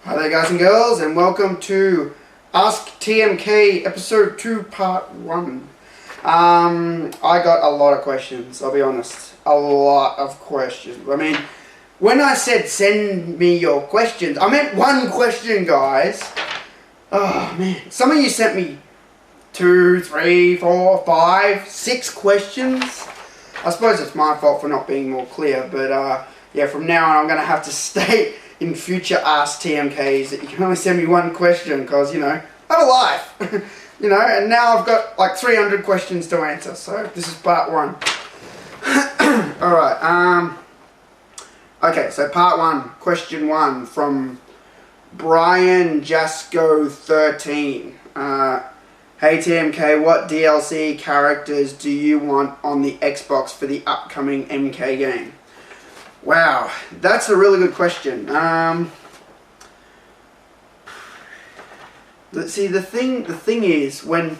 Hi there guys and girls, and welcome to Ask TMK episode 2 part 1. I got a lot of questions, I'll be honest. A lot of questions. I mean, when I said send me your questions, I meant one question, guys. Oh man, some of you sent me 2, 3, 4, 5, 6 questions. I suppose it's my fault for not being more clear, but yeah, from now on I'm going to have to state in future Ask TMKs that you can only send me one question because, you know, I have a life. You know, and now I've got like 300 questions to answer, so this is part 1. Alright, okay, so part 1, question 1 from Brian Jasko 13. Hey TMK, what DLC characters do you want on the Xbox for the upcoming MK game? Wow, that's a really good question. See, the thing is, when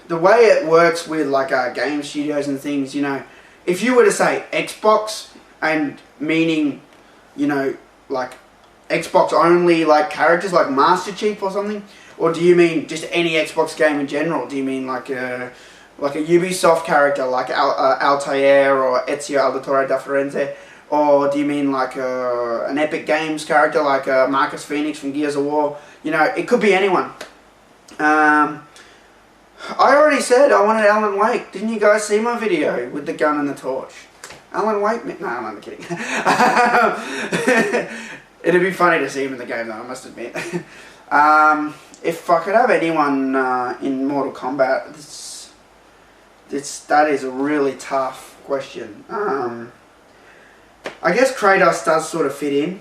the way it works with like game studios and things, you know, if you were to say Xbox and meaning, you know, like Xbox only like characters like Master Chief or something, or do you mean just any Xbox game in general? Do you mean like a Ubisoft character like Altair or Ezio Auditore da Firenze? Or do you mean like an Epic Games character like Marcus Phoenix from Gears of War? You know, it could be anyone. I already said I wanted Alan Wake. Didn't you guys see my video with the gun and the torch? Alan Wake? No, I'm kidding. It'd be funny to see him in the game though, I must admit. If I could have anyone in Mortal Kombat, that is a really tough question. I guess Kratos does sort of fit in.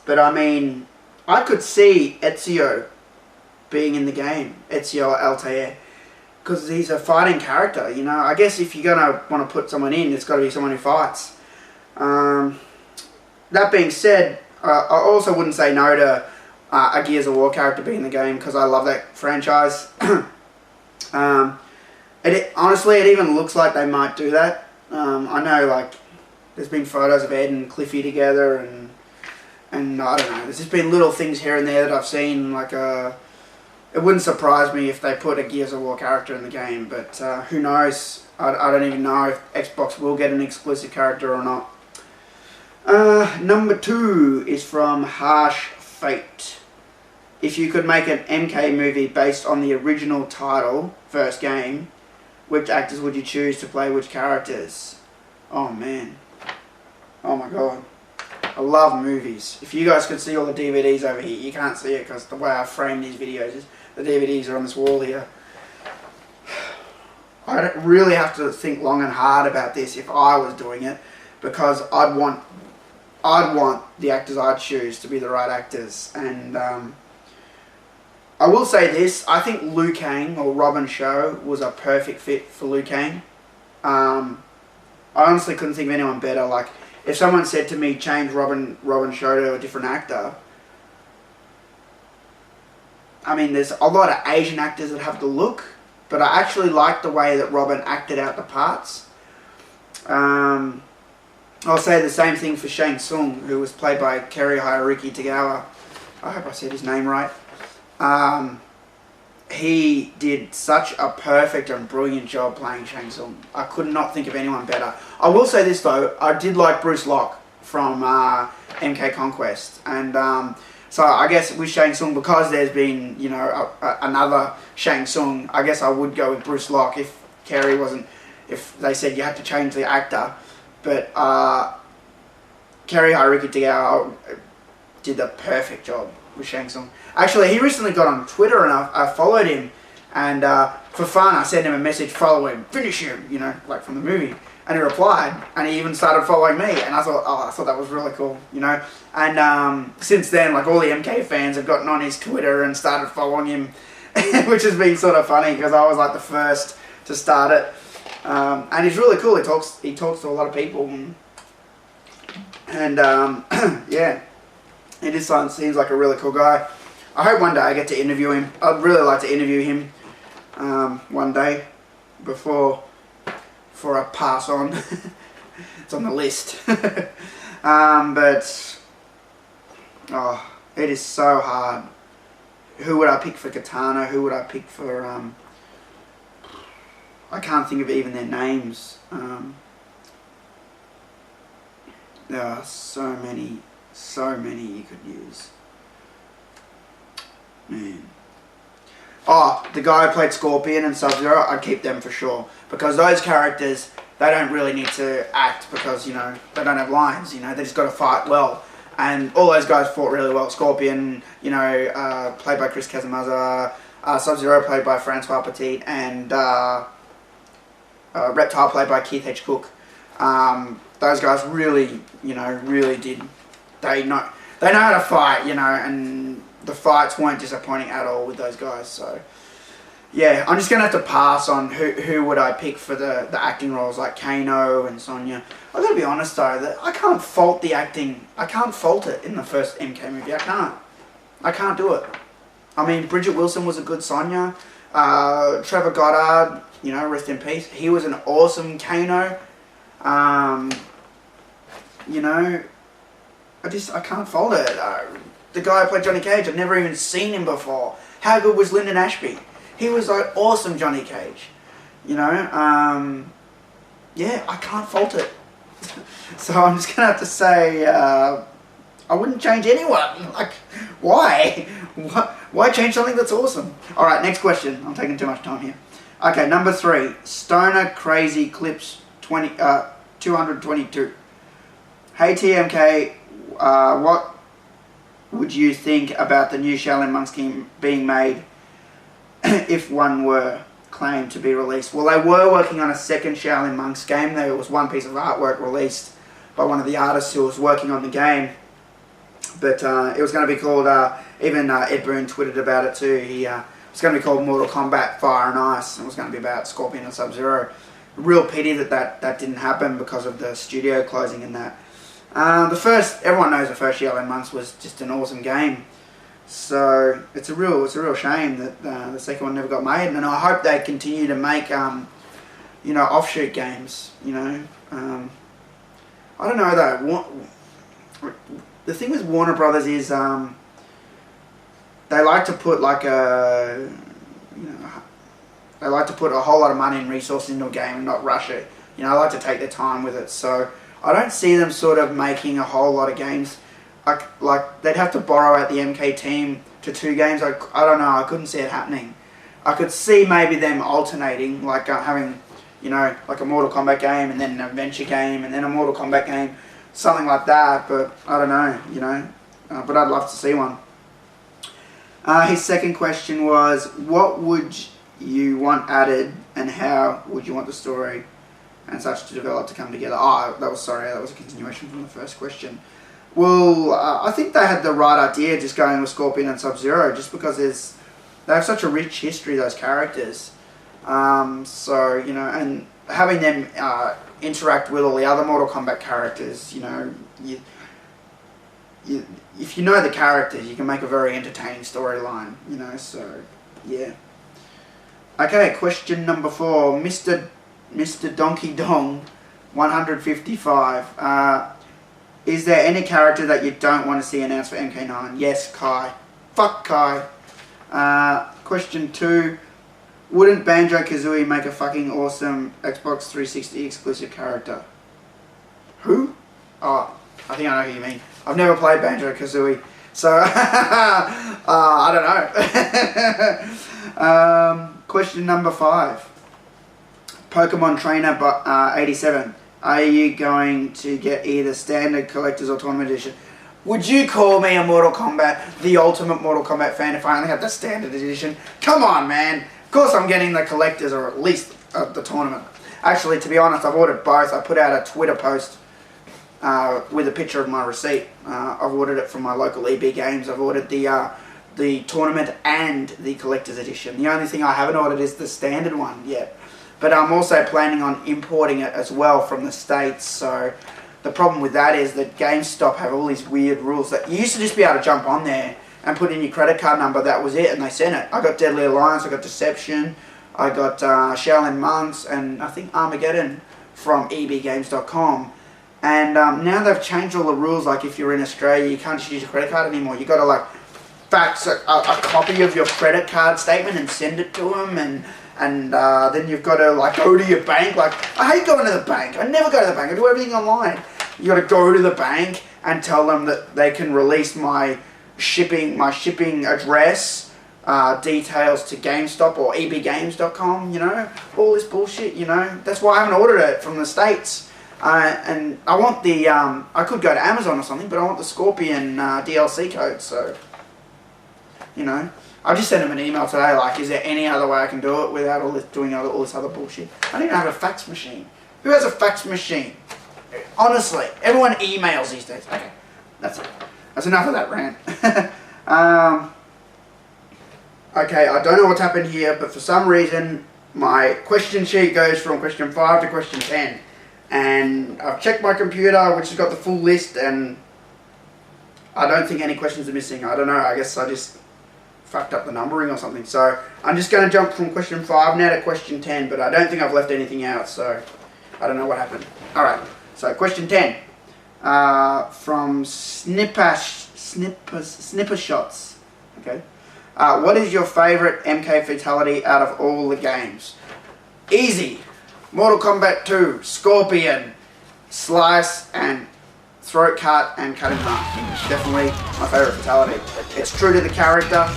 But I mean, I could see Ezio being in the game. Ezio or Altair. Because he's a fighting character, you know. I guess if you're going to want to put someone in, it's got to be someone who fights. That being said, I also wouldn't say no to a Gears of War character being in the game, because I love that franchise. Honestly, it even looks like they might do that. I know, like, there's been photos of Ed and Cliffy together, and I don't know, there's just been little things here and there that I've seen, like, it wouldn't surprise me if they put a Gears of War character in the game, but who knows, I don't even know if Xbox will get an exclusive character or not. Number 2 is from Harsh Fate. If you could make an MK movie based on the original title, first game, which actors would you choose to play which characters? Oh man. Oh my god. I love movies. If you guys could see all the DVDs over here, you can't see it because the way I frame these videos is the DVDs are on this wall here. I don't really have to think long and hard about this if I was doing it, because I'd want the actors I'd choose to be the right actors. And I will say this, I think Liu Kang or Robin Shou was a perfect fit for Liu Kang. I honestly couldn't think of anyone better. Like, if someone said to me, change Robin Shou to a different actor, I mean, there's a lot of Asian actors that have the look, but I actually like the way that Robin acted out the parts. I'll say the same thing for Shang Tsung, who was played by Kerry Hiroyuki Tagawa. I hope I said his name right. He did such a perfect and brilliant job playing Shang Tsung. I could not think of anyone better. I will say this though, I did like Bruce Locke from MK Conquest, and so I guess with Shang Tsung, because there's been, you know, another Shang Tsung, I guess I would go with Bruce Locke if they said you had to change the actor. But Kerry Hiroyuki Tagawa did the perfect job with Shang Tsung. Actually, he recently got on Twitter and I followed him, and for fun I sent him a message, follow him, finish him, you know, like from the movie. And he replied, and he even started following me, and I thought that was really cool, you know. And since then, like, all the MK fans have gotten on his Twitter and started following him, which has been sort of funny because I was like the first to start it. And he's really cool. He talks to a lot of people, and yeah, he just seems like a really cool guy. I hope one day I get to interview him. I'd really like to interview him one day before I pass on. It's on the list. But oh, it is so hard. Who would I pick for Katana? Who would I pick for I can't think of even their names. There are so many you could use. Man. Oh, the guy who played Scorpion and Sub-Zero, I'd keep them for sure. Because those characters, they don't really need to act because, you know, they don't have lines, you know, they just got to fight well. And all those guys fought really well. Scorpion, you know, played by Chris Casamazza, Sub-Zero played by Francois Petit, and Reptile played by Keith H. Cook. Those guys really, you know, really did. They know how to fight, you know, and the fights weren't disappointing at all with those guys. So, yeah, I'm just going to have to pass on who would I pick for the acting roles like Kano and Sonya. I've got to be honest though, that I can't fault the acting. I can't fault it in the first MK movie. I can't do it. I mean, Bridget Wilson was a good Sonya. Trevor Goddard, you know, rest in peace. He was an awesome Kano. You know, I can't fault it. The guy who played Johnny Cage, I've never even seen him before. How good was Lyndon Ashby? He was like awesome Johnny Cage. You know, yeah, I can't fault it. So I'm just gonna have to say, I wouldn't change anyone. Like, why? Why change something that's awesome? All right, next question. I'm taking too much time here. Okay, number 3, Stoner Crazy Clips 222. Hey TMK, what would you think about the new Shaolin Monks game being made if one were claimed to be released? Well, they were working on a second Shaolin Monks game. There was one piece of artwork released by one of the artists who was working on the game. But it was going to be called, even Ed Boon tweeted about it too. It was going to be called Mortal Kombat Fire and Ice. It was going to be about Scorpion and Sub-Zero. Real pity that didn't happen because of the studio closing and that. Everyone knows the first Shaolin Monks was just an awesome game. So it's a real shame that the second one never got made, and I hope they continue to make you know, offshoot games. You know, I don't know though. The thing with Warner Brothers is they like to put like they like to put a whole lot of money and resources into a game and not rush it. You know, I like to take their time with it. So I don't see them sort of making a whole lot of games. Like they'd have to borrow out the MK team to 2 games. I don't know. I couldn't see it happening. I could see maybe them alternating, like having, you know, like a Mortal Kombat game and then an adventure game and then a Mortal Kombat game, something like that. But I don't know, you know. But I'd love to see one. His second question was, what would you want added and how would you want the story and such to develop to come together? Oh, that was a continuation from the first question. Well, I think they had the right idea just going with Scorpion and Sub-Zero, just because they have such a rich history, those characters. So, you know, and having them interact with all the other Mortal Kombat characters, you know, if you know the characters, you can make a very entertaining storyline, you know, so, yeah. Okay, question number 4, Mr. Donkey Dong 155. Is there any character that you don't want to see announced for MK9? Yes, Kai. Fuck Kai. Question 2. Wouldn't Banjo-Kazooie make a fucking awesome Xbox 360 exclusive character? Who? Oh, I think I know who you mean. I've never played Banjo-Kazooie, so I don't know. Question number 5. Pokemon Trainer 87. Are you going to get either standard collectors or tournament edition? Would you call me a Mortal Kombat, the ultimate Mortal Kombat fan if I only had the standard edition? Come on, man. Of course I'm getting the collectors or at least the tournament. Actually, to be honest, I've ordered both. I put out a Twitter post with a picture of my receipt. I've ordered it from my local EB Games. I've ordered the tournament and the collector's edition. The only thing I haven't ordered is the standard one yet. But I'm also planning on importing it as well from the States. So the problem with that is that GameStop have all these weird rules that you used to just be able to jump on there and put in your credit card number. That was it, and they sent it. I got Deadly Alliance, I got Deception, I got Shaolin Monks, and I think Armageddon from ebgames.com. And now they've changed all the rules. Like if you're in Australia, you can't just use your credit card anymore. You got to like fax a copy of your credit card statement and send it to them, and then you've got to like go to your bank. Like I hate going to the bank. I never go to the bank. I do everything online. You got to go to the bank and tell them that they can release my shipping address, details to GameStop or ebgames.com. You know, all this bullshit. You know, that's why I haven't ordered it from the States. And I want the, I could go to Amazon or something, but I want the Scorpion DLC code, so, you know. I just sent him an email today, like, is there any other way I can do it without doing all this other bullshit? I don't even have a fax machine. Who has a fax machine? Honestly, everyone emails these days. Okay, that's it. That's enough of that rant. Okay, I don't know what's happened here, but for some reason, my question sheet goes from question 5 to question 10. And I've checked my computer, which has got the full list, and I don't think any questions are missing. I don't know, I guess I just fucked up the numbering or something. So I'm just going to jump from question 5 now to question 10, but I don't think I've left anything out, so I don't know what happened. Alright, so question 10. From Snipper Shots. Okay. What is your favourite MK fatality out of all the games? Easy. Mortal Kombat 2, Scorpion, Slice and Throat Cut and Cut in Half. Definitely my favourite fatality. It's true to the character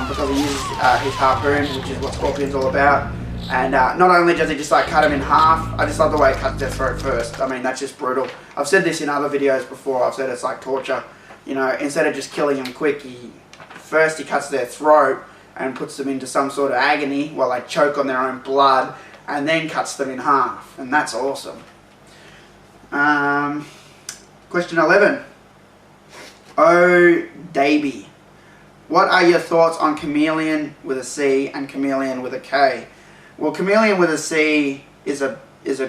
because he uses his harpoon, which is what Scorpion's all about. And not only does he just like cut him in half, I just love the way he cuts their throat first. I mean, that's just brutal. I've said this in other videos before. I've said it's like torture. You know, instead of just killing them quick, he cuts their throat and puts them into some sort of agony while they choke on their own blood, and then cuts them in half, and that's awesome. Question 11. Oh, Davey. What are your thoughts on Chameleon with a C and Chameleon with a K? Well, Chameleon with a C is a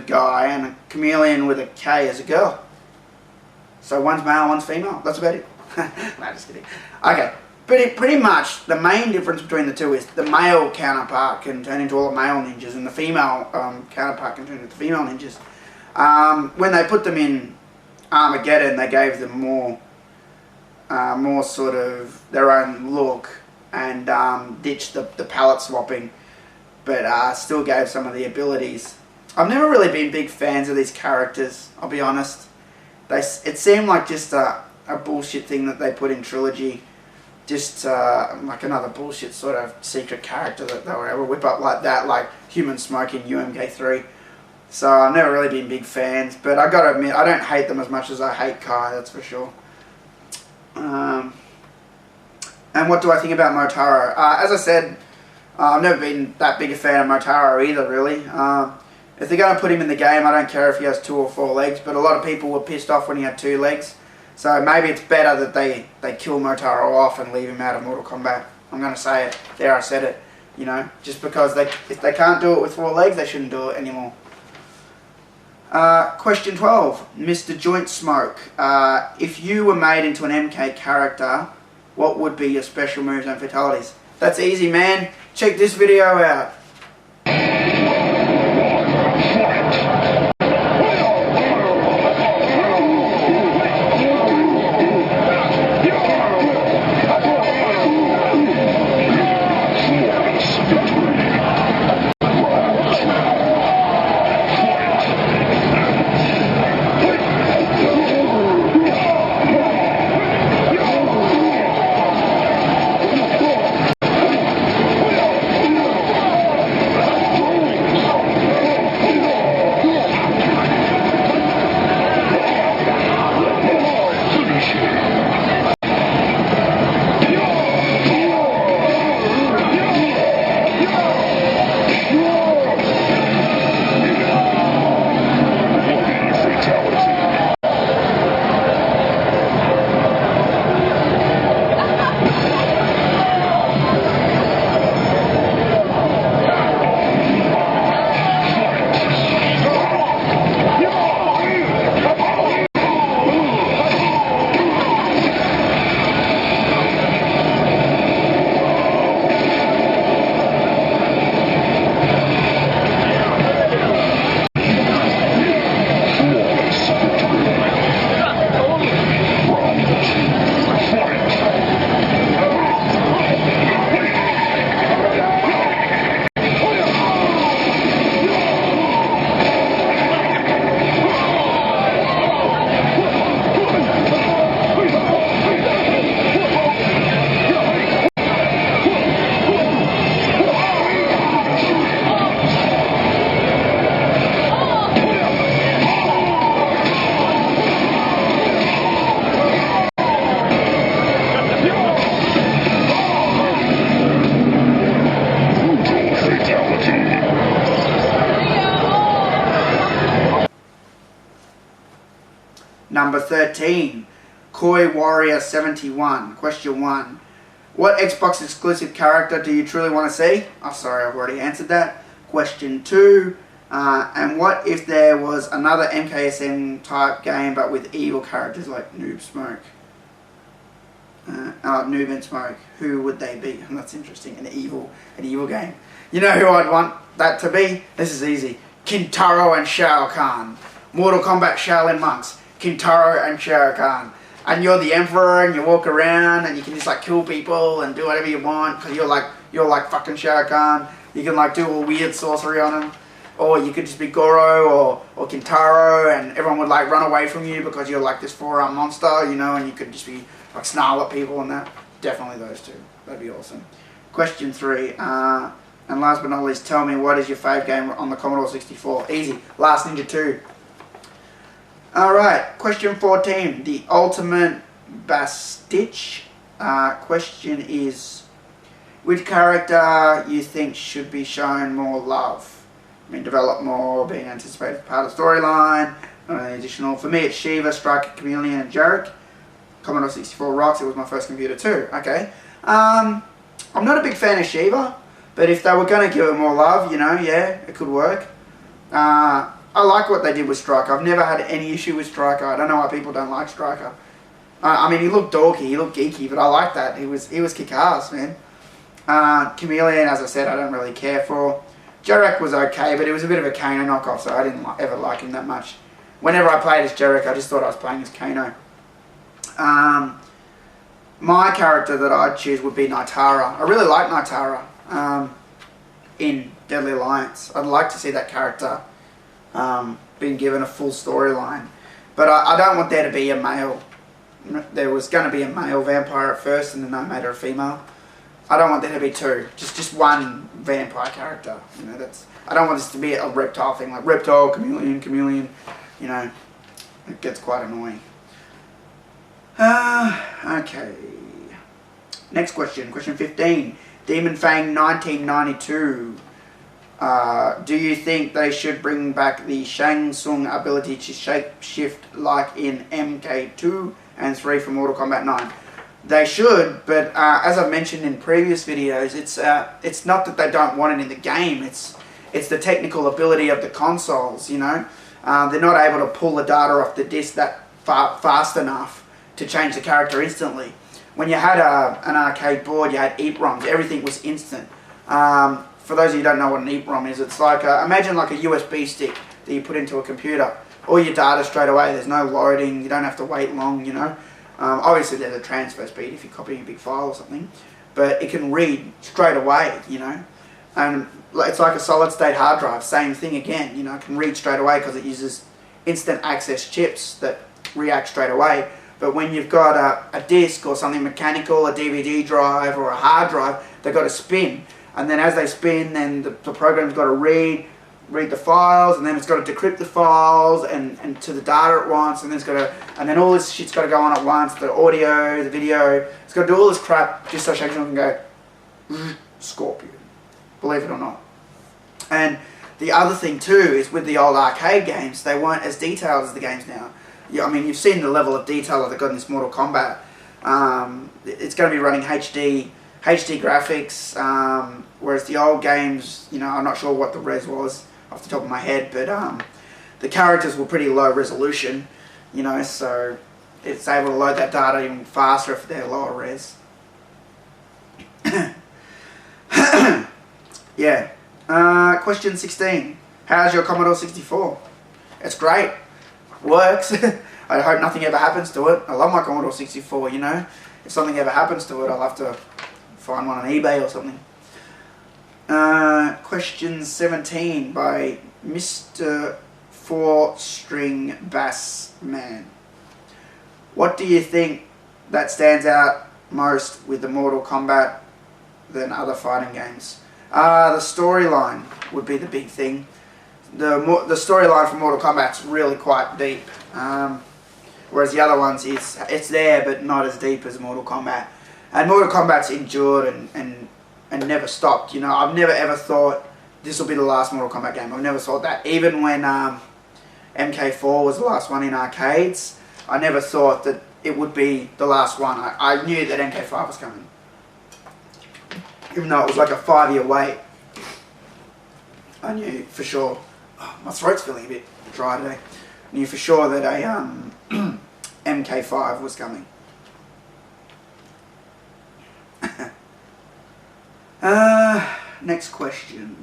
guy, and a Chameleon with a K is a girl. So one's male, one's female. That's about it. No, just kidding. Okay. Pretty much, the main difference between the two is the male counterpart can turn into all the male ninjas, and the female counterpart can turn into female ninjas. When they put them in Armageddon, they gave them more sort of their own look, and ditched the palette swapping, but still gave some of the abilities. I've never really been big fans of these characters, I'll be honest. It seemed like just a bullshit thing that they put in Trilogy. Just like another bullshit sort of secret character that they were able to whip up like that, like Human Smoke in UMK3. So I've never really been big fans, but I gotta admit, I don't hate them as much as I hate Kai, that's for sure. And what do I think about Motaro? As I said, I've never been that big a fan of Motaro either, really. If they're going to put him in the game, I don't care if he has 2 or 4 legs, but a lot of people were pissed off when he had 2 legs. So maybe it's better that they kill Motaro off and leave him out of Mortal Kombat. I'm going to say it. There, I said it. You know, just because if they can't do it with 4 legs, they shouldn't do it anymore. Question 12. Mr. Joint Smoke. If you were made into an MK character, what would be your special moves and fatalities? That's easy, man. Check this video out. 13. Koi Warrior 71. Question 1. What Xbox exclusive character do you truly want to see? Oh, sorry, I've already answered that. Question 2. And what if there was another MKSM type game but with evil characters like Noob Smoke? Noob and Smoke. Who would they be? And that's interesting. An evil game. You know who I'd want that to be? This is easy. Kintaro and Shao Kahn. Mortal Kombat Shaolin monks. Kintaro and Shao Kahn. And you're the emperor and you walk around and you can just like kill people and do whatever you want because you're like fucking Shao Kahn. You can like do all weird sorcery on them. Or you could just be Goro or Kintaro and everyone would like run away from you because you're like this four-arm monster, you know, and you could just be like snarl at people and that. Definitely those two. That'd be awesome. Question 3. And last but not least, tell me what is your fave game on the Commodore 64? Easy. Last Ninja 2. Alright, question 14. The Ultimate Bastich. Question is, which character you think should be shown more love? I mean, develop more, being anticipated part of the storyline. Additional. For me, it's Shiva, Striker, Chameleon, and Jarek. Commodore 64 rocks. It was my first computer too. Okay. I'm not a big fan of Shiva, but if they were going to give it more love, you know, yeah, it could work. I like what they did with Striker. I've never had any issue with Striker. I don't know why people don't like Striker. I mean, he looked dorky, he looked geeky, but I like that. He was kick-ass, man. Chameleon, as I said, I don't really care for. Jarek was okay, but it was a bit of a Kano knockoff, so I didn't ever like him that much. Whenever I played as Jarek, I just thought I was playing as Kano. My character that I'd choose would be Nitara. I really like Nitara in Deadly Alliance. I'd like to see that character being given a full storyline. But I don't want there to be a male. There was going to be a male vampire at first, and then they made her a female. I don't want there to be two. Just one vampire character. You know, I don't want this to be a reptile thing, like reptile, chameleon. You know, it gets quite annoying. Okay. Next question. Question 15. Demon Fang 1992. Do you think they should bring back the Shang Tsung ability to shape shift like in MK2 and 3 for Mortal Kombat 9? They should, but as I've mentioned in previous videos, it's not that they don't want it in the game. It's the technical ability of the consoles. You know, they're not able to pull the data off the disc that fast enough to change the character instantly. When you had an arcade board, you had EEPROMs. Everything was instant. For those of you who don't know what an EEPROM is, it's like imagine like a USB stick that you put into a computer. All your data straight away. There's no loading. You don't have to wait long. You know. Obviously, there's a transfer speed if you're copying a big file or something, but it can read straight away. You know, and it's like a solid state hard drive. Same thing again. You know, it can read straight away because it uses instant access chips that react straight away. But when you've got a disc or something mechanical, a DVD drive or a hard drive, they've got to spin. And then as they spin, then the program's got to read the files, and then it's got to decrypt the files and to the data at once, and then all this shit's got to go on at once, the audio, the video. It's got to do all this crap just so Shang Tsung can go, Scorpion. Believe it or not. And the other thing too is with the old arcade games, they weren't as detailed as the games now. Yeah, I mean, you've seen the level of detail that they've got in this Mortal Kombat. It's going to be running HD graphics, whereas the old games, you know, I'm not sure what the res was off the top of my head, but the characters were pretty low resolution, you know, so it's able to load that data even faster if they're lower res. Yeah. Question 16. How's your Commodore 64? It's great. Works. I hope nothing ever happens to it. I love my Commodore 64, you know. If something ever happens to it, I'll have to find one on eBay or something. Question 17 by Mr. 4-String Bass Man. What do you think that stands out most with the Mortal Kombat than other fighting games? The storyline would be the big thing. The storyline for Mortal Kombat's really quite deep, whereas the other ones, it's there but not as deep as Mortal Kombat. And Mortal Kombat's endured and never stopped. You know, I've never ever thought this will be the last Mortal Kombat game. I've never thought that. Even when MK4 was the last one in arcades, I never thought that it would be the last one. I knew that MK5 was coming. Even though it was like a 5-year wait, I knew for sure. Oh, my throat's feeling a bit dry today. I knew for sure that a MK5 was coming. Next question.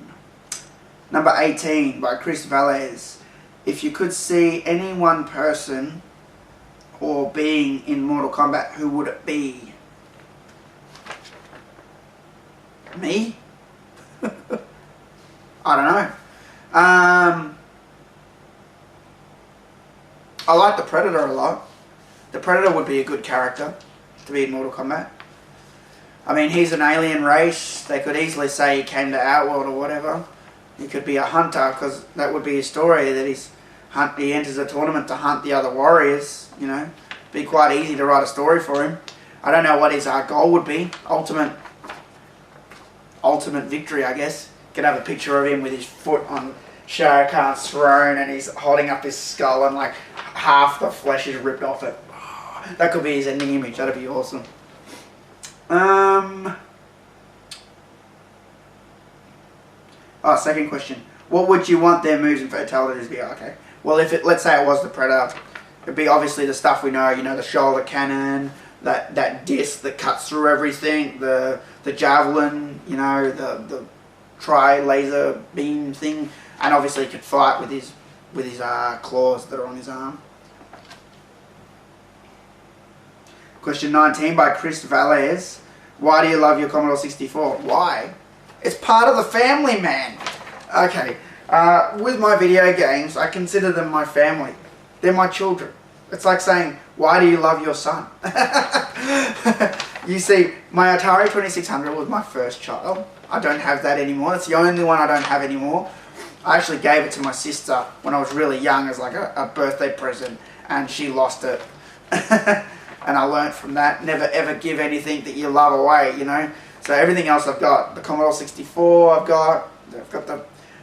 Number 18 by Chris Valles. If you could see any one person or being in Mortal Kombat, who would it be? Me? I don't know. I like the Predator a lot. The Predator would be a good character to be in Mortal Kombat. I mean, he's an alien race. They could easily say he came to our world or whatever. He could be a hunter, because that would be his story, that he enters a tournament to hunt the other warriors, you know. Be quite easy to write a story for him. I don't know what his goal would be. Ultimate victory, I guess. Could have a picture of him with his foot on Shah Khan's throne and he's holding up his skull and like half the flesh is ripped off it. That could be his ending image. That'd be awesome. Second question. What would you want their moves and fatalities to be? Okay. Well, let's say it was the Predator, it'd be obviously the stuff we know. You know, the shoulder cannon, that disc that cuts through everything, the javelin. You know, the tri-laser beam thing, and obviously he could fight with his claws that are on his arm. Question 19 by Chris Valles. Why do you love your Commodore 64? Why? It's part of the family, man. Okay, with my video games, I consider them my family. They're my children. It's like saying, why do you love your son? You see, my Atari 2600 was my first child. I don't have that anymore. That's the only one I don't have anymore. I actually gave it to my sister when I was really young as like a birthday present, and she lost it. And I learnt from that, never ever give anything that you love away, you know. So everything else I've got, the Commodore 64 I've got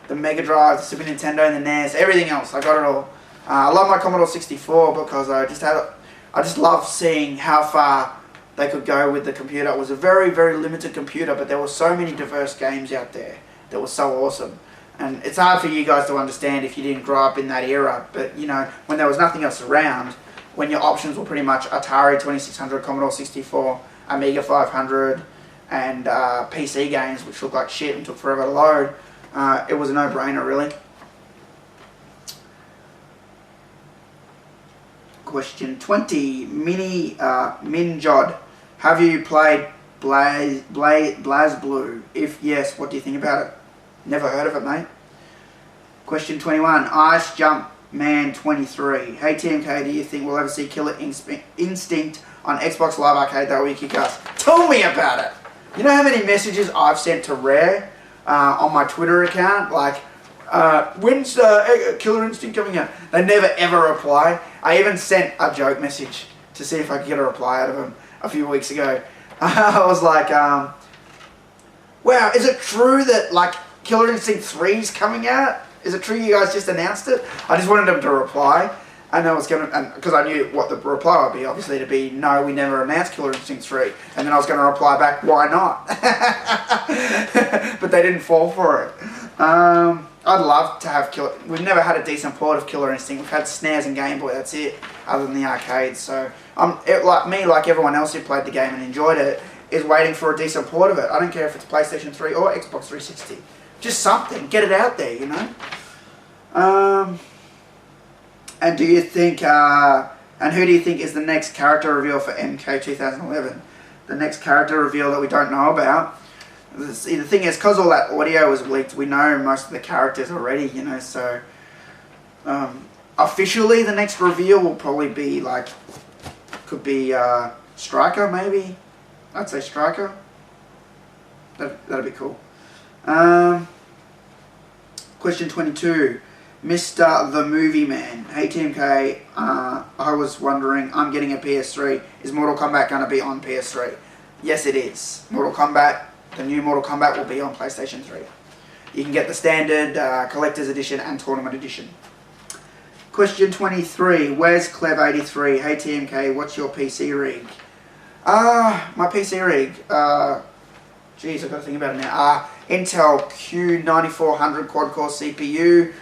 the Mega Drive, the Super Nintendo and the NES, everything else, I got it all. I love my Commodore 64 because I just love seeing how far they could go with the computer. It was a very, very limited computer, but there were so many diverse games out there that were so awesome. And it's hard for you guys to understand if you didn't grow up in that era, but you know, when there was nothing else around, when your options were pretty much Atari 2600, Commodore 64, Amiga 500, and PC games, which looked like shit and took forever to load, it was a no-brainer, really. Question 20, Minjod. Have you played BlazBlue? If yes, what do you think about it? Never heard of it, mate. Question 21, Ice Jump Man 23. Hey TMK, do you think we'll ever see Killer Instinct on Xbox Live Arcade? That would be kick-ass. Tell me about it! You know how many messages I've sent to Rare on my Twitter account? Like, when's Killer Instinct coming out? They never ever reply. I even sent a joke message to see if I could get a reply out of them a few weeks ago. I was like, wow, is it true that like Killer Instinct 3 is coming out? Is it true you guys just announced it? I just wanted them to reply, and I was gonna, because I knew what the reply would be, obviously to be, no, we never announced Killer Instinct 3, and then I was going to reply back, why not? But they didn't fall for it. I'd love to have Killer. We've never had a decent port of Killer Instinct. We've had SNES and Game Boy. That's it, other than the arcades. So like everyone else who played the game and enjoyed it, is waiting for a decent port of it. I don't care if it's PlayStation 3 or Xbox 360. Just something. Get it out there, you know. And do you think? And who do you think is the next character reveal for MK 2011? The next character reveal that we don't know about. See, the thing is, because all that audio was leaked, we know most of the characters already, you know, so officially the next reveal will probably be like, could be Striker maybe. I'd say Striker. That'd be cool. Question 22. Mr. The Movie Man. Hey TMK, I was wondering, I'm getting a PS3. Is Mortal Kombat going to be on PS3? Yes it is. The new Mortal Kombat will be on PlayStation 3. You can get the standard, collector's edition and tournament edition. Question 23. Where's Clev83? Hey TMK, what's your PC rig? My PC rig. Geez, I've got to think about it now. Intel Q9400 quad-core CPU,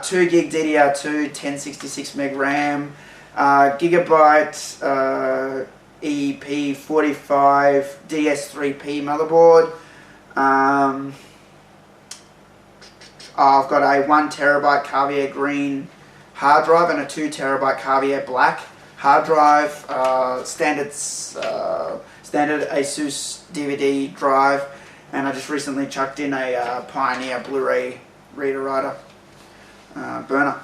2 gig DDR2, 1066 meg RAM, Gigabyte EP45 DS3P motherboard. I've got a 1 terabyte Carvier green hard drive and a 2 terabyte Carvier black hard drive. Standard Asus DVD drive, and I just recently chucked in a Pioneer Blu-ray reader writer burner.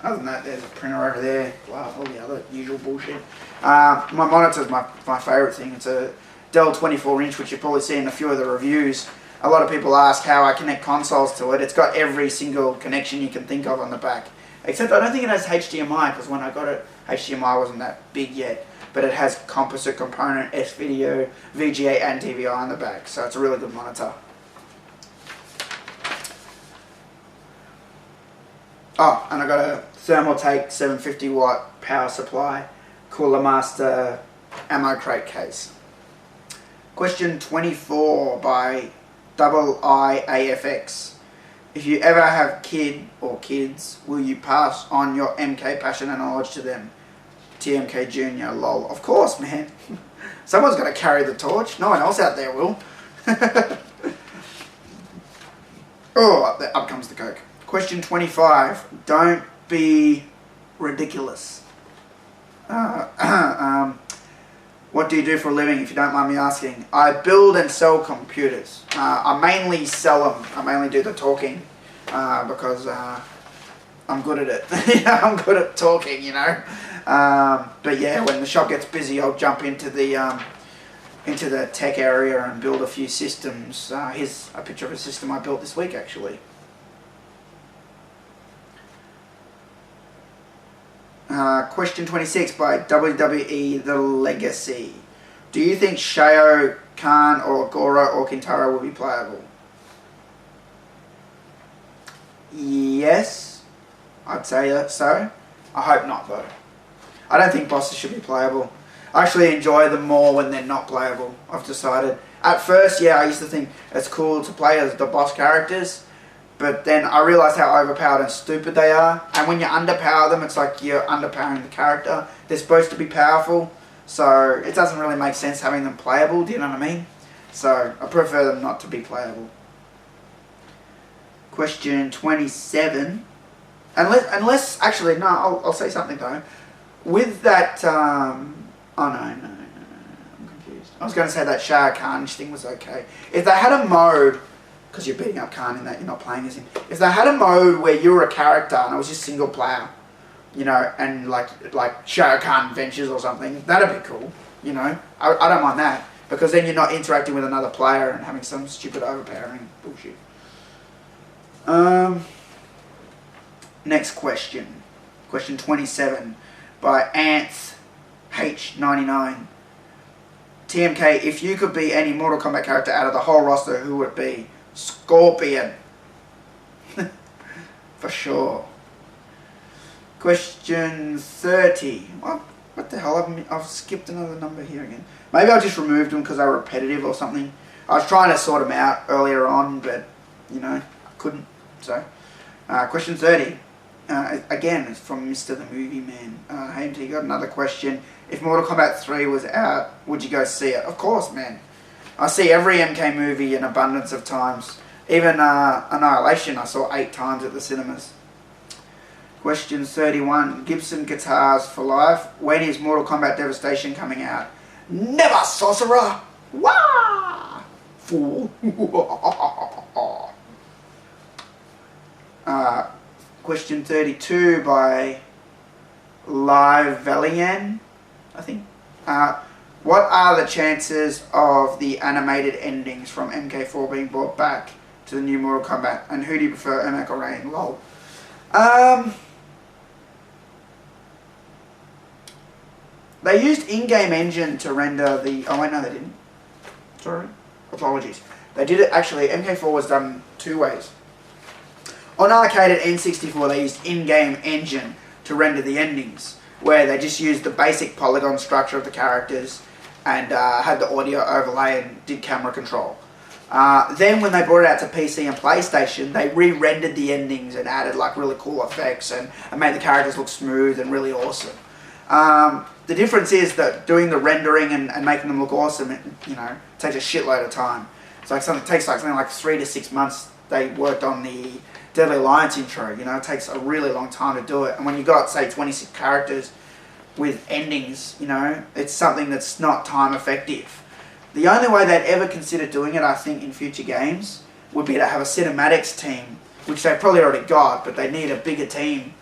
Other than that, there's a printer over there. Wow, all the other usual bullshit. My monitor's my favourite thing. It's a Dell 24-inch, which you've probably seen in a few of the reviews. A lot of people ask how I connect consoles to it. It's got every single connection you can think of on the back. Except I don't think it has HDMI, because when I got it, HDMI wasn't that big yet. But it has composite component, S-Video, VGA and DVI on the back. So it's a really good monitor. Oh, and I got a Thermaltake 750 watt power supply, Cooler Master ammo crate case. Question 24 by IIAFX. If you ever have kid or kids, will you pass on your MK passion and knowledge to them? TMK Jr. lol. Of course, man. Someone's got to carry the torch. No one else out there will. Oh, up comes the Coke. Question 25. Don't be ridiculous. What do you do for a living, if you don't mind me asking? I build and sell computers. I mainly sell them. I mainly do the talking because I'm good at it. I'm good at talking, you know. But yeah, when the shop gets busy, I'll jump into the tech area and build a few systems. Here's a picture of a system I built this week, actually. Question 26 by WWE The Legacy. Do you think Shao Kahn or Goro or Kintaro will be playable? Yes, I'd say so. I hope not, though. I don't think bosses should be playable. I actually enjoy them more when they're not playable, I've decided. At first, yeah, I used to think it's cool to play as the boss characters, but then I realised how overpowered and stupid they are. And when you underpower them, it's like you're underpowering the character. They're supposed to be powerful, so it doesn't really make sense having them playable, do you know what I mean? So I prefer them not to be playable. Question 27. Unless actually, no, I'll say something though. With that, oh no, I'm confused. I was going to say that Shah Khan thing was okay. If they had a mode, because you're beating up Khan in that, you're not playing as him. If they had a mode where you were a character and it was just single player, you know, and like Shah Khan Adventures or something, that'd be cool, you know. I don't mind that, because then you're not interacting with another player and having some stupid overpowering bullshit. Next question. Question 27 by Ants H99. TMK, if you could be any Mortal Kombat character out of the whole roster, who would it be? Scorpion. For sure. Question 30. What the hell? I've skipped another number here again. Maybe I just removed them because they were repetitive or something. I was trying to sort them out earlier on, but, you know, I couldn't. So, question 30. Again, it's from Mr. the Movie Man. Hey, you got another question. If Mortal Kombat 3 was out, would you go see it? Of course, man. I see every MK movie an abundance of times. Even Annihilation I saw 8 times at the cinemas. Question 31. Gibson Guitars for Life. When is Mortal Kombat Devastation coming out? Never, sorcerer! Wah! Fool. Question 32 by Live Valian, I think. What are the chances of the animated endings from MK4 being brought back to the new Mortal Kombat? And who do you prefer, Ermac or Rain? Lol. They used in-game engine to render the... Oh, wait, no, they didn't. Sorry. Apologies. They did it... Actually, MK4 was done 2 ways. On arcade at N64, they used in-game engine to render the endings, where they just used the basic polygon structure of the characters and had the audio overlay and did camera control. Then when they brought it out to PC and PlayStation, they re-rendered the endings and added like really cool effects and made the characters look smooth and really awesome. The difference is that doing the rendering and making them look awesome, takes a shitload of time. It's like it takes like something like 3 to 6 months. They worked on the Deadly Alliance intro. It takes a really long time to do it. And when you got, say, 26 characters with endings, it's something that's not time effective. The only way they'd ever consider doing it, I think, in future games would be to have a cinematics team, which they've probably already got, but they need a bigger team,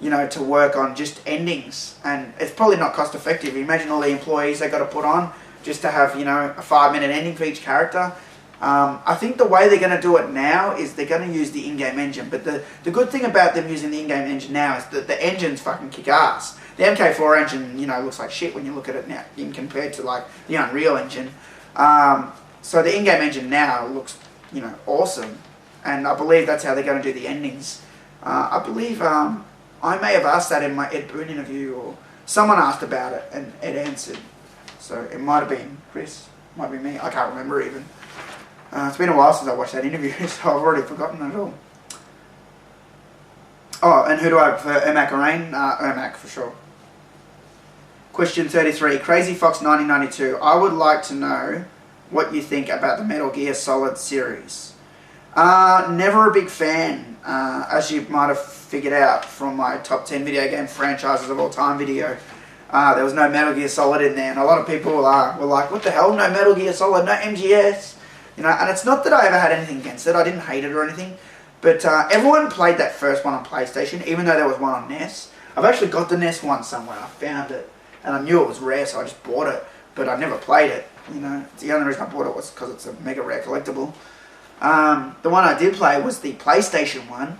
to work on just endings. And it's probably not cost effective. Imagine all the employees they got to put on just to have, a 5-minute ending for each character. I think the way they're going to do it now is they're going to use the in-game engine. But the good thing about them using the in-game engine now is that the engines fucking kick ass. The MK4 engine, looks like shit when you look at it now, in compared to like the Unreal engine. So the in-game engine now looks, awesome. And I believe that's how they're going to do the endings. I believe I may have asked that in my Ed Boon interview, or someone asked about it and Ed answered. So it might have been Chris, might be me. I can't remember even. It's been a while since I watched that interview, so I've already forgotten it all. Oh, and who do I prefer, Ermac or Rain? Ermac for sure. Question 33, Crazy Fox 1992. I would like to know what you think about the Metal Gear Solid series. Never a big fan, as you might have figured out from my top 10 video game franchises of all time video. There was no Metal Gear Solid in there, and a lot of people were like, what the hell, no Metal Gear Solid, no MGS? And it's not that I ever had anything against it, I didn't hate it or anything, but everyone played that first one on PlayStation, even though there was one on NES. I've actually got the NES one somewhere, I found it, and I knew it was rare, so I just bought it, but I never played it, The only reason I bought it was because it's a mega rare collectible. The one I did play was the PlayStation one,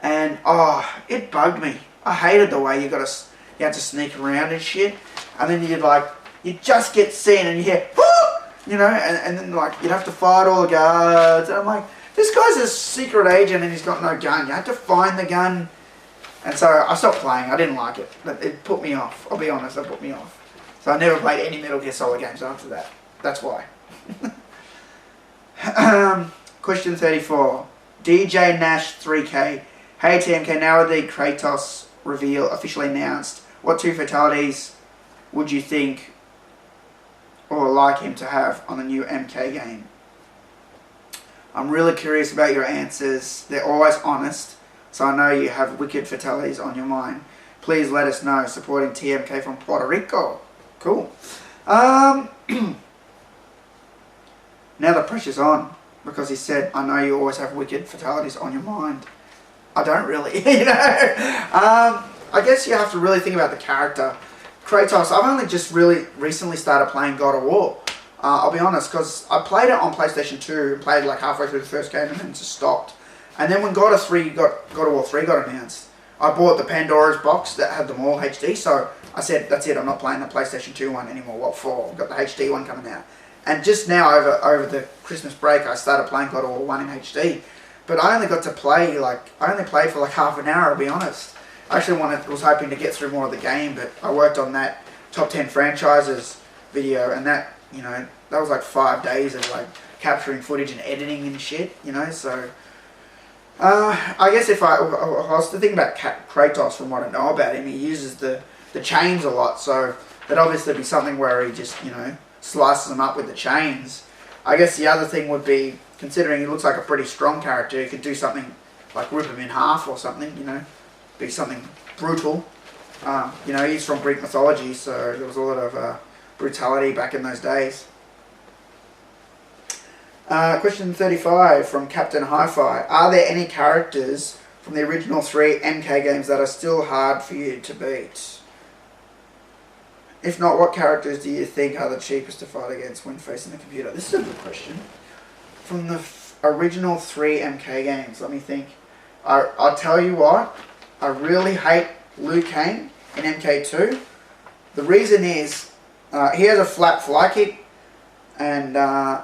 and it bugged me. I hated the way you had to sneak around and shit, and then you just get seen and you hear, whoo! And then you'd have to fight all the guards, and I'm like, this guy's a secret agent and he's got no gun. You have to find the gun. And so I stopped playing. I didn't like it. It put me off. I'll be honest, it put me off. So I never played any Metal Gear Solid games after that. That's why. Question 34. DJ Nash 3K. Hey TMK, now with the Kratos reveal officially announced, what 2 fatalities would you think or like him to have on the new MK game? I'm really curious about your answers. They're always honest, so I know you have wicked fatalities on your mind. Please let us know. Supporting TMK from Puerto Rico. Cool. Now the pressure's on, because he said, I know you always have wicked fatalities on your mind. I don't really, I guess you have to really think about the character. Kratos, I've only just really recently started playing God of War. I'll be honest, because I played it on PlayStation 2, played like halfway through the first game and then just stopped. And then when God of War 3 got announced, I bought the Pandora's box that had them all HD, so I said, that's it, I'm not playing the PlayStation 2 one anymore. What for? I've got the HD one coming out. And just now, over the Christmas break, I started playing God of War 1 in HD. But I only got to play, I only played for like half an hour, I'll be honest. I actually was hoping to get through more of the game, but I worked on that top 10 franchises video, and that, that was like 5 days of capturing footage and editing and shit, so... I guess if I was to think about Kratos, from what I know about him, he uses the chains a lot, so that'd obviously be something where he just, slices them up with the chains. I guess the other thing would be, considering he looks like a pretty strong character, he could do something like rip him in half or something, be something brutal. He's from Greek mythology, so there was a lot of brutality back in those days. Question 35 from Captain Hi-Fi. Are there any characters from the original 3 MK games that are still hard for you to beat? If not, what characters do you think are the cheapest to fight against when facing the computer? This is a good question. From the original 3 MK games, let me think. I'll tell you what, I really hate Liu Kang in MK2. The reason is, he has a flat fly kick, and a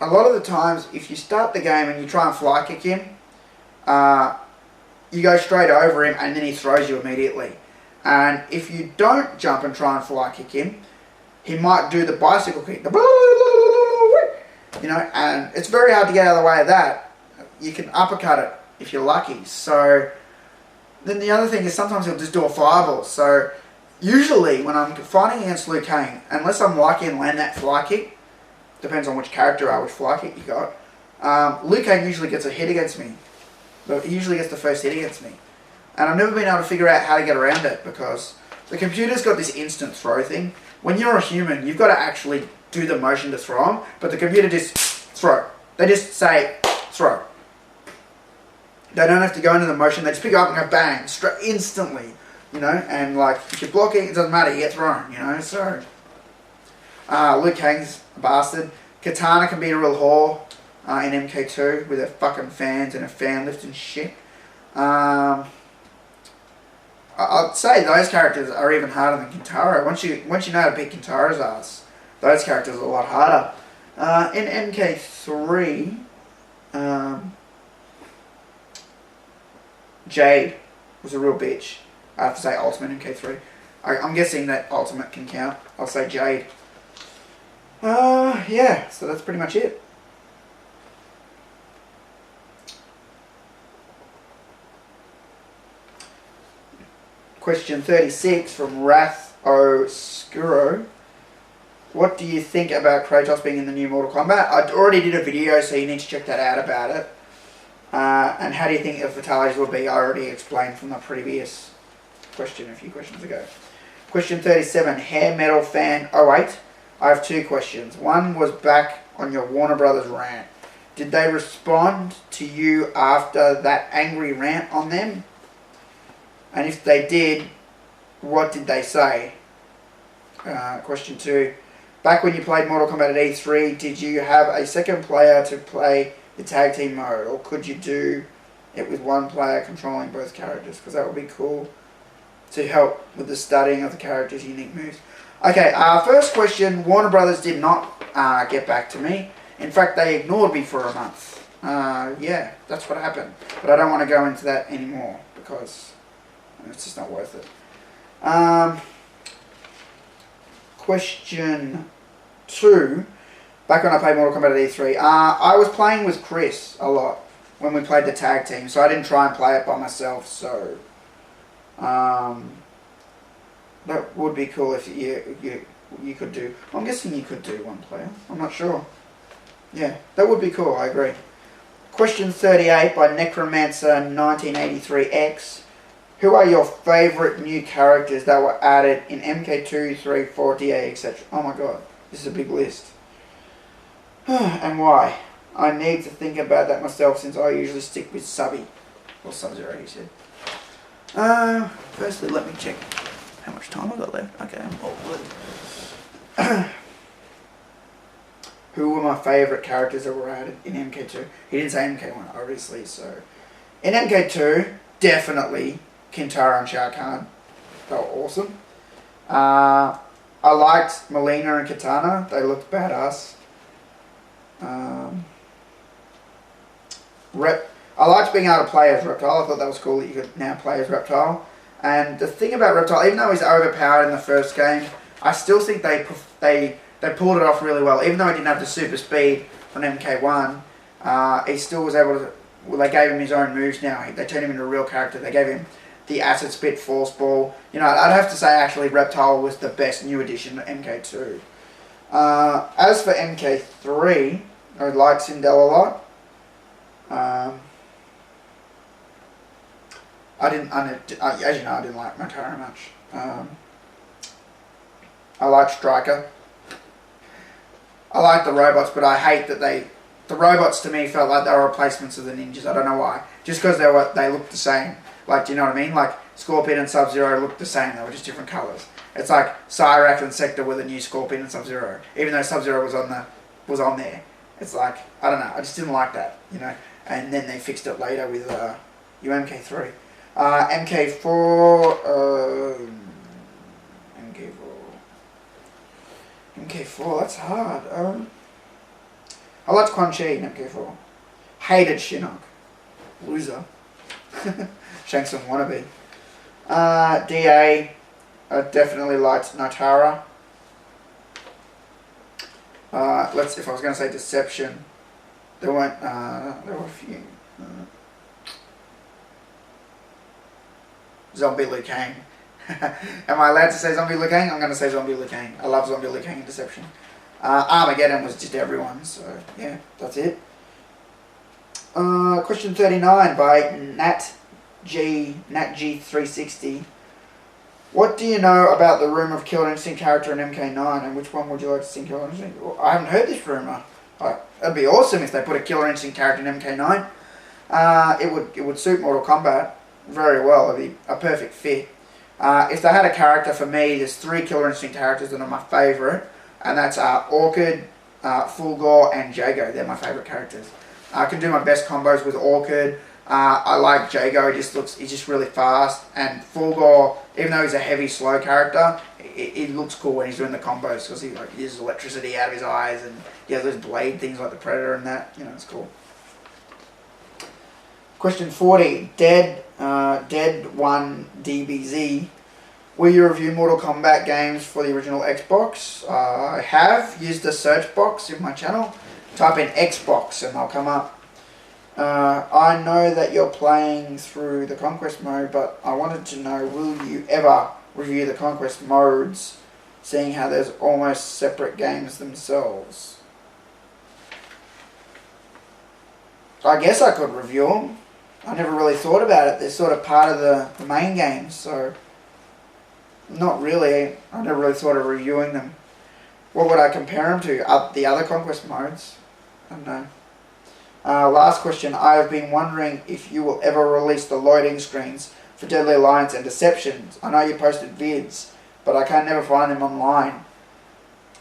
lot of the times, if you start the game and you try and fly kick him, you go straight over him and then he throws you immediately. And if you don't jump and try and fly kick him, he might do the bicycle kick, you know, and it's very hard to get out of the way of that. You can uppercut it if you're lucky. So then the other thing is sometimes he'll just do a fireball. So usually when I'm fighting against Liu Kang, unless I'm lucky and land that fly kick, depends on which character you are, which fly kick you got, Liu Kang usually gets a hit against me. But he usually gets the first hit against me. And I've never been able to figure out how to get around it because the computer's got this instant throw thing. When you're a human, you've got to actually do the motion to throw them, but the computer just throw. They just say throw. They don't have to go into the motion. They just pick it up and go bang, straight instantly, you know. And like if you're blocking, it doesn't matter. You get thrown, you know. So Liu Kang's a bastard. Katana can be a real whore in MK2 with her fucking fans and her fan lift and shit. I'd say those characters are even harder than Kintaro. Once you know how to beat Kintaro's ass, those characters are a lot harder. In MK3, Jade was a real bitch. I have to say Ultimate MK3. I'm guessing that Ultimate can count. I'll say Jade. Yeah, so that's pretty much it. Question 36 from Wrath Oscuro. What do you think about Kratos being in the new Mortal Kombat? I already did a video, so you need to check that out about it. And how do you think the Fatalities will be? I already explained from the previous question a few questions ago. Question 37, Hair Metal Fan 08. I have two questions. One was back on your Warner Brothers rant. Did they respond to you after that angry rant on them? And if they did, what did they say? Question 2. Back when you played Mortal Kombat at E3, did you have a second player to play the tag team mode? Or could you do it with one player controlling both characters? Because that would be cool to help with the studying of the characters' unique moves. Okay, first question. Warner Brothers did not get back to me. In fact, they ignored me for a month. Yeah, that's what happened. But I don't want to go into that anymore because it's just not worth it. Question 2. Back when I played Mortal Kombat at E3, I was playing with Chris a lot when we played the tag team, so I didn't try and play it by myself. So that would be cool if you could do. I'm guessing you could do one player. I'm not sure. Yeah, that would be cool. I agree. Question 38 by Necromancer 1983X. Who are your favourite new characters that were added in MK2, 3, 4, DA, etc.? Oh my god, this is a big list. And why? I need to think about that myself since I usually stick with Subby. Or Sub-Zero, he said. Firstly, let me check how much time I got left. Okay, I'm all good. Who were my favourite characters that were added in MK2? He didn't say MK1, obviously, so... In MK2, definitely Kintaro and Shao Kahn. They were awesome. I liked Melina and Katana. They looked badass. I liked being able to play as Reptile. I thought that was cool that you could now play as Reptile. And the thing about Reptile, even though he's overpowered in the first game, I still think they pulled it off really well. Even though he didn't have the super speed from MK1, he still was able to... Well, they gave him his own moves now. They turned him into a real character. They gave him the Acid Spit Force Ball. You know, I'd have to say actually Reptile was the best new addition to MK2. As for MK3, I liked Sindel a lot. As you know, I didn't like Motaro much. I liked Striker. I liked the robots, but I hate that the robots to me felt like they were replacements of the ninjas. I don't know why. Just because they looked the same. Like, do you know what I mean? Like, Scorpion and Sub-Zero looked the same. They were just different colours. It's like Cyrax and Sector with a new Scorpion and Sub-Zero. Even though Sub-Zero was on there. It's like, I don't know. I just didn't like that, you know. And then they fixed it later with MK3. MK4, that's hard. I liked Quan Chi in MK4. Hated Shinnok. Loser. Shang Tsung wannabe. DA, I definitely liked Notara. If I was going to say Deception, there were a few. Zombie Liu Kang. Am I allowed to say Zombie Liu Kang? I'm going to say Zombie Liu Kang. I love Zombie Liu Kang in Deception. Armageddon was just everyone, so yeah, that's it. Question 39 by NatG360. What do you know about the rumour of Killer Instinct character in MK9, and which one would you like to see Killer Instinct? I haven't heard this rumour. It'd be awesome if they put a Killer Instinct character in MK9. It would suit Mortal Kombat very well. It'd be a perfect fit. If they had a character for me, there's 3 Killer Instinct characters that are my favourite, and that's Orchid, Fulgore, and Jago. They're my favourite characters. I can do my best combos with Orchid. I like Jago. He's just really fast, and Fulgore, even though he's a heavy, slow character, it looks cool when he's doing the combos because he uses electricity out of his eyes, and he has those blade things like the Predator and that. It's cool. Question 40. Dead1DBZ. Will you review Mortal Kombat games for the original Xbox? I have used the search box in my channel. Type in Xbox and they'll come up. I know that you're playing through the Conquest mode, but I wanted to know, will you ever review the Conquest modes, seeing how there's almost separate games themselves? I guess I could review them. I never really thought about it. They're sort of part of the main game, so not really. I never really thought of reviewing them. What would I compare them to? The other Conquest modes? I don't know. Last question. I have been wondering if you will ever release the loading screens for Deadly Alliance and Deceptions. I know you posted vids, but I can never find them online.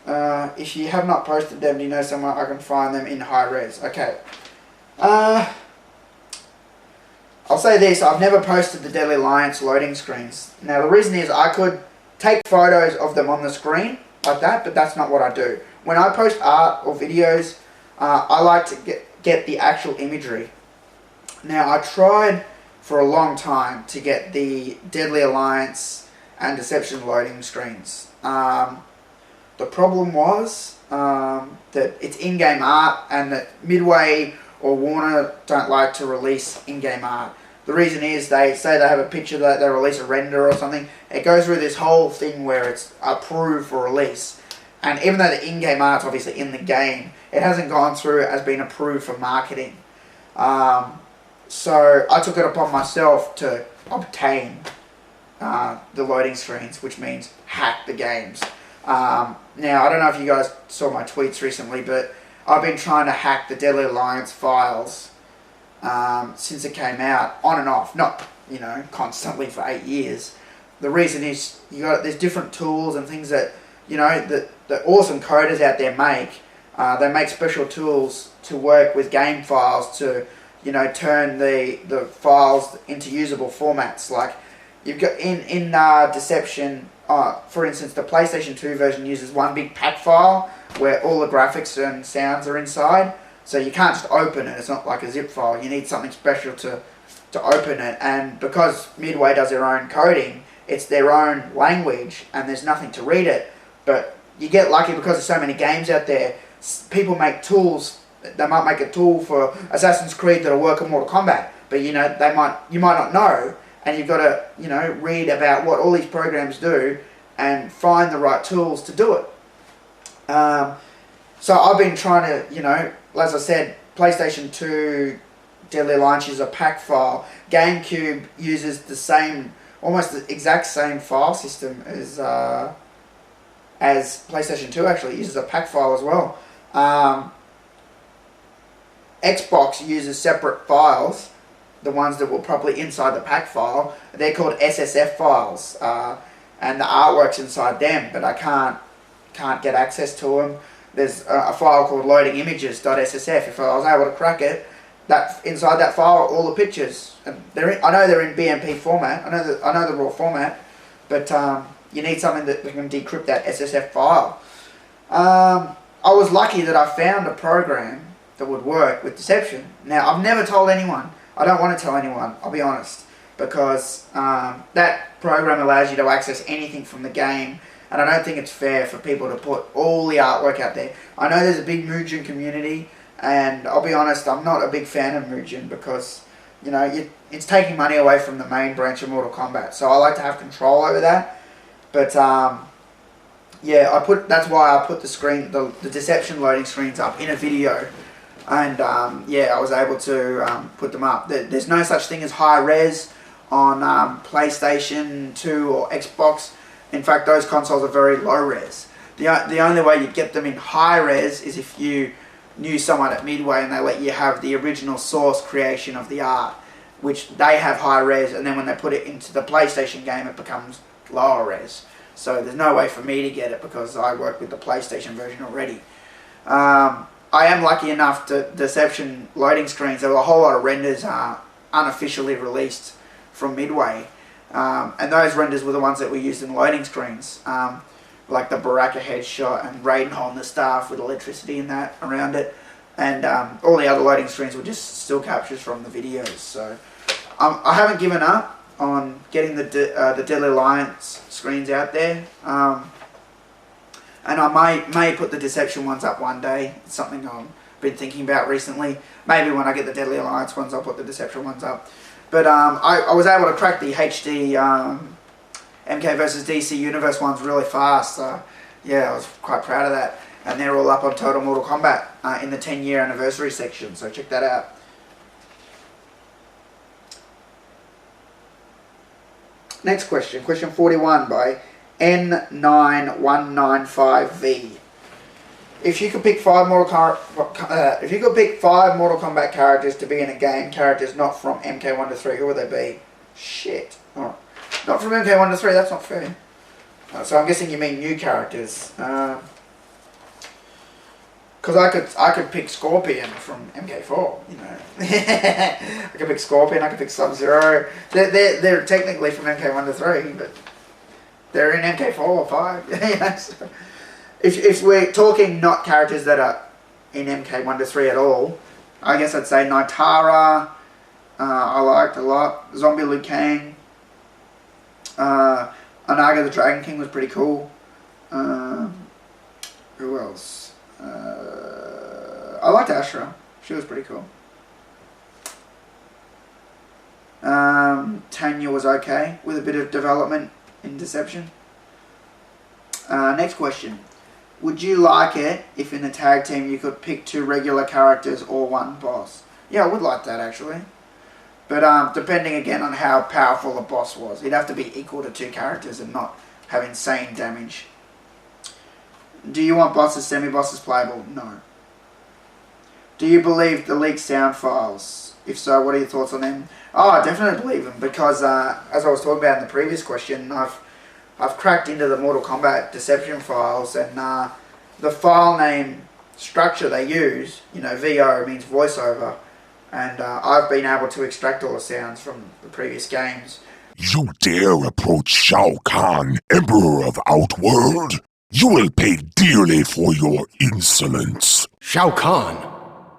If you have not posted them, do you know somewhere I can find them in high res? Okay. I'll say this, I've never posted the Deadly Alliance loading screens. Now the reason is I could take photos of them on the screen like that, but that's not what I do. When I post art or videos, I like to get the actual imagery. Now I tried for a long time to get the Deadly Alliance and Deception loading screens. The problem was that it's in-game art, and that Midway or Warner don't like to release in-game art. The reason is they say they have a picture that they release a render or something. It goes through this whole thing where it's approved for release. And even though the in-game art's obviously in the game, it hasn't gone through as being approved for marketing. So I took it upon myself to obtain the loading screens, which means hack the games. Now, I don't know if you guys saw my tweets recently, but I've been trying to hack the Deadly Alliance files since it came out, on and off, not constantly for 8 years. The reason is there's different tools and things that the awesome coders out there make. They make special tools to work with game files to turn the files into usable formats. Like you've got in Deception, for instance, the PlayStation 2 version uses one big pack file where all the graphics and sounds are inside, so you can't just open it. It's not like a zip file. You need something special to open it, and because Midway does their own coding, it's their own language and there's nothing to read it. But you get lucky because there's so many games out there. People make tools. They might make a tool for Assassin's Creed that'll work on Mortal Kombat, but you might not know, and you've got to read about what all these programs do and find the right tools to do it. So I've been trying to, as I said, PlayStation 2 Deadly Alliance uses a pack file. GameCube uses almost the exact same file system as PlayStation 2 actually uses a pack file as well. Xbox uses separate files, the ones that were probably inside the pack file. They're called SSF files, and the artwork's inside them, but I can't get access to them. There's a file called loadingimages.ssf. If I was able to crack it, that inside that file are all the pictures. And I know they're in BMP format. I know the raw format, but you need something that can decrypt that SSF file. I was lucky that I found a program that would work with Deception. Now, I've never told anyone. I don't want to tell anyone, I'll be honest. because that program allows you to access anything from the game, and I don't think it's fair for people to put all the artwork out there. I know there's a big Mugen community, and I'll be honest, I'm not a big fan of Mugen because, you know, it's taking money away from the main branch of Mortal Kombat, so I like to have control over that. But yeah, that's why I put the deception loading screens up in a video, and yeah, I was able to put them up. There's no such thing as high res on PlayStation 2 or Xbox. In fact, those consoles are very low res. The only way you'd get them in high res is if you knew someone at Midway and they let you have the original source creation of the art, which they have high res, and then when they put it into the PlayStation game, it becomes lower res. So there's no way for me to get it because I work with the PlayStation version already. I am lucky enough to Deception loading screens. There were a whole lot of renders unofficially released from Midway, and those renders were the ones that we used in loading screens, like the Baraka headshot and Raidenholm the staff with electricity and that around it, and all the other loading screens were just still captures from the videos. So I haven't given up on getting the Deadly Alliance screens out there, and I may put the Deception ones up one day. It's something I've been thinking about recently. Maybe when I get the Deadly Alliance ones, I'll put the Deception ones up. But I was able to crack the HD MK vs DC Universe ones really fast. So yeah, I was quite proud of that. And they're all up on Total Mortal Kombat in the 10-year anniversary section, so check that out. Next question, question 41 by N9195V. If you could pick five Mortal Kombat characters to be in a game, characters not from MK1 to 3, who would they be? Shit. Oh, not from MK1 to 3. That's not fair. So I'm guessing you mean new characters. Because I could pick Scorpion from MK4, you know. I could pick Scorpion, I could pick Sub-Zero. They're technically from MK1 to 3, but they're in MK4 or 5. You know, so if we're talking not characters that are in MK1 to 3 at all, I guess I'd say Nitara, I liked a lot. Zombie Liu Kang. Anaga the Dragon King was pretty cool. Who else? I liked Ashra. She was pretty cool. Tanya was okay with a bit of development in Deception. Next question. Would you like it if in a tag team you could pick 2 regular characters or 1 boss? Yeah, I would like that actually. But depending again on how powerful the boss was. He'd have to be equal to 2 characters and not have insane damage. Do you want bosses, semi-bosses playable? No. Do you believe the leaked sound files? If so, what are your thoughts on them? Oh, I definitely believe them because, as I was talking about in the previous question, I've cracked into the Mortal Kombat Deception files, and the file name structure they use, you know, VO means voiceover, and I've been able to extract all the sounds from the previous games. You dare approach Shao Kahn, Emperor of Outworld? You will pay dearly for your insolence. Shao Kahn?